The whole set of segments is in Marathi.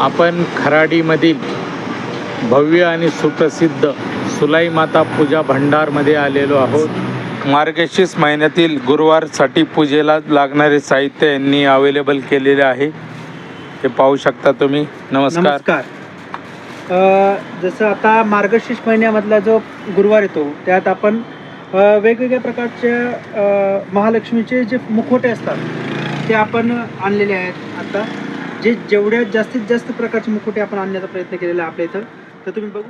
आपण खराडीमधील भव्य आणि सुप्रसिद्ध सुलाई माता पूजा भंडारमध्ये आलेलो आहोत. मार्गशीर्ष महिन्यातील गुरुवारसाठी पूजेला लागणारे साहित्य यांनी अवेलेबल केलेले आहे. ते पाहू शकता तुम्ही. नमस्कार. जसं आता मार्गशीर्ष महिन्यामधला जो गुरुवार येतो त्यात आपण वेगवेगळ्या प्रकारच्या महालक्ष्मीचे जे मुखवटे असतात ते आपण आणलेले आहेत. आता जेवढ्या जास्तीत जास्त प्रकारचे मुखवटे आपण आणण्याचा प्रयत्न केलेला आहे आपल्या इथं. तर तुम्ही बघू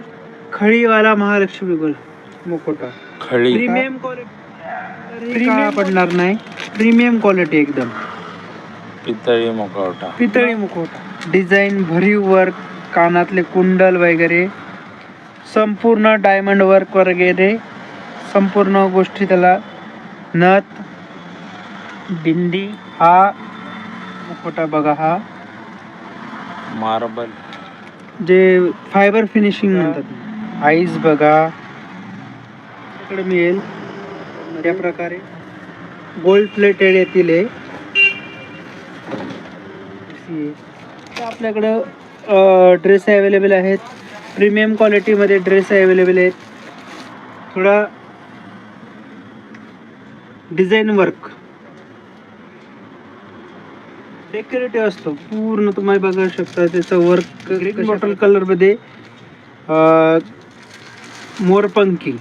खळीवाला महालक्ष्मी मुखवटा, खळी प्रीमियम क्वालिटी, पडणार नाही, प्रीमियम क्वालिटी एकदम. पितळी मुखवटा, डिझाईन, भरीव वर्क, कानातले कुंडल वगैरे, संपूर्ण डायमंड वर्क वगैरे, संपूर्ण गोष्टी त्याला, नथ, बिंदी. हा मुखवटा बघा, हा मार्बल जे फायबर फिनिशिंग म्हणतात. आईज बघा इकडे मिळेल त्या प्रकारे गोल्ड प्लेटेड येतील. आपल्याकडं ड्रेस अवेलेबल आहेत. प्रीमियम क्वालिटीमध्ये ड्रेस अवेलेबल आहेत. थोडा डिझाईन वर्क डेकोरेटिव्ह असतो पूर्ण. तुम्ही बघू शकता त्याचं वर्क ग्रीन बॉटल कलर मध्ये, मोरपंखी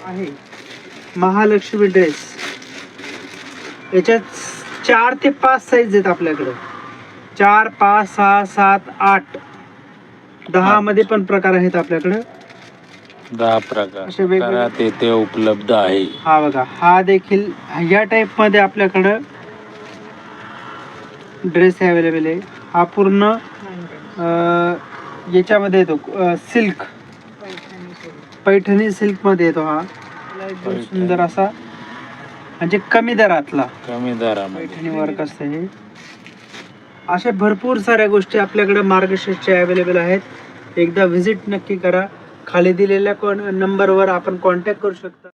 आहे. महालक्ष्मी ड्रेस याच्यात 4 ते 5 साईज आहेत आपल्याकडे. 4, 5, 6, 7, 8, 10 मध्ये पण प्रकार आहेत आपल्याकडे. 10 प्रकार असे वेगवेगळे तेथे उपलब्ध आहे. हा बघा, हा देखील या टाईप मध्ये आपल्याकडं ड्रेस अवेलेबल आहे. हा पूर्ण याच्यामध्ये येतो, सिल्क, पैठणी सिल्क मध्ये येतो. हा एकदम सुंदर असा, म्हणजे कमी दरातला, पैठणी वर्क असते हे. अशा भरपूर साऱ्या गोष्टी आपल्याकडे मार्गशीर्षच्या अवेलेबल आहेत. एकदा व्हिजिट नक्की करा. खाली दिलेल्या नंबरवर आपण कॉन्टॅक्ट करू शकता.